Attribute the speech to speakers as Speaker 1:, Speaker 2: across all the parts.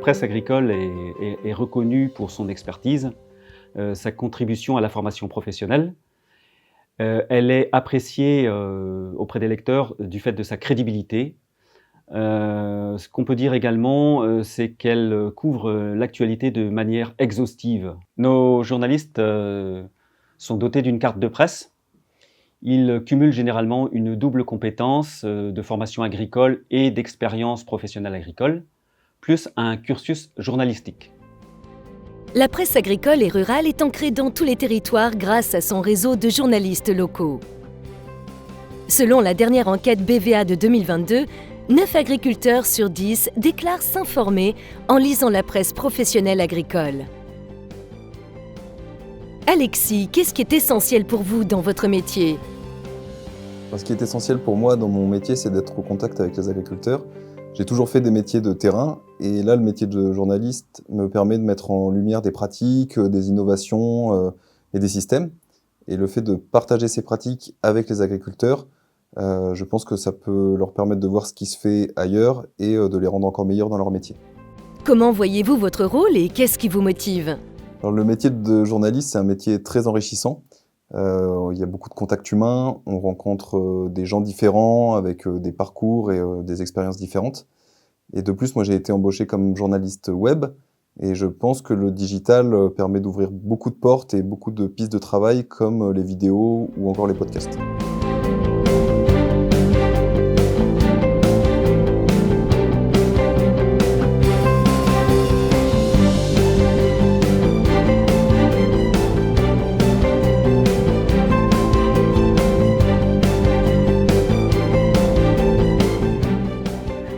Speaker 1: presse agricole est reconnue pour son expertise, sa contribution à la formation professionnelle. Elle est appréciée auprès des lecteurs du fait de sa crédibilité. Ce qu'on peut dire également, c'est qu'elle couvre l'actualité de manière exhaustive. Nos journalistes sont dotés d'une carte de presse. Ils cumulent généralement une double compétence de formation agricole et d'expérience professionnelle agricole, plus un cursus journalistique.
Speaker 2: La presse agricole et rurale est ancrée dans tous les territoires grâce à son réseau de journalistes locaux. Selon la dernière enquête BVA de 2022, 9 agriculteurs sur 10 déclarent s'informer en lisant la presse professionnelle agricole. Alexis, qu'est-ce qui est essentiel pour vous dans votre métier ?
Speaker 3: Ce qui est essentiel pour moi dans mon métier, c'est d'être au contact avec les agriculteurs. J'ai toujours fait des métiers de terrain et là, le métier de journaliste me permet de mettre en lumière des pratiques, des innovations et des systèmes. Et le fait de partager ces pratiques avec les agriculteurs, je pense que ça peut leur permettre de voir ce qui se fait ailleurs et de les rendre encore meilleurs dans leur métier.
Speaker 2: Comment voyez-vous votre rôle et qu'est-ce qui vous motive ?
Speaker 3: Alors, le métier de journaliste, c'est un métier très enrichissant. Il y a beaucoup de contacts humains, on rencontre des gens différents avec des parcours et des expériences différentes. Et de plus, moi j'ai été embauché comme journaliste web et je pense que le digital permet d'ouvrir beaucoup de portes et beaucoup de pistes de travail comme les vidéos ou encore les podcasts.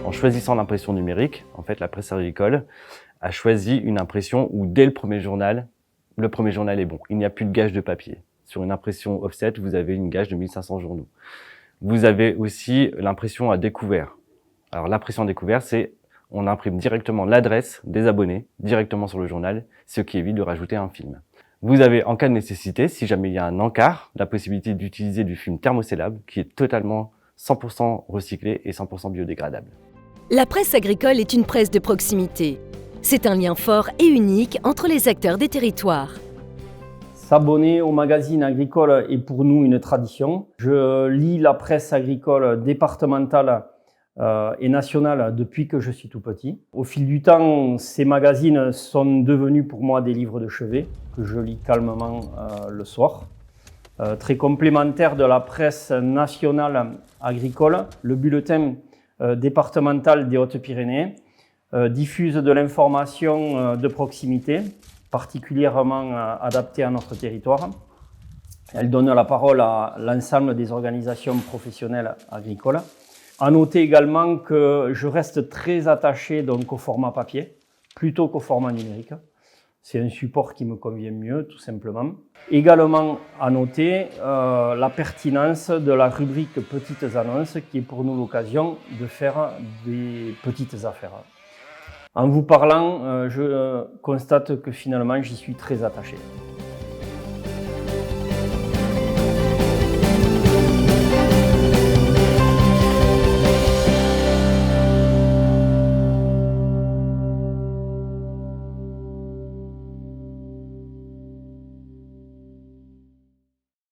Speaker 4: En choisissant l'impression numérique, en fait, la presse agricole a choisi une impression où dès le premier journal est bon. Il n'y a plus de gage de papier. Sur une impression offset, vous avez une gage de 1500 journaux. Vous avez aussi l'impression à découvert. Alors l'impression à découvert, c'est on imprime directement l'adresse des abonnés directement sur le journal, ce qui évite de rajouter un film. Vous avez, en cas de nécessité, si jamais il y a un encart, la possibilité d'utiliser du film thermocellable qui est totalement 100% recyclé et 100% biodégradable.
Speaker 2: La presse agricole est une presse de proximité. C'est un lien fort et unique entre les acteurs des territoires.
Speaker 5: S'abonner au magazine agricole est pour nous une tradition. Je lis la presse agricole départementale et nationale depuis que je suis tout petit. Au fil du temps, ces magazines sont devenus pour moi des livres de chevet que je lis calmement le soir. Très complémentaire de la presse nationale agricole, le bulletin départemental des Hautes-Pyrénées diffuse de l'information de proximité, particulièrement adaptée à notre territoire. Elle donne la parole à l'ensemble des organisations professionnelles agricoles. À noter également que je reste très attaché donc au format papier, plutôt qu'au format numérique. C'est un support qui me convient mieux, tout simplement. Également à noter la pertinence de la rubrique Petites annonces, qui est pour nous l'occasion de faire des petites affaires. En vous parlant, je constate que finalement j'y suis très attaché.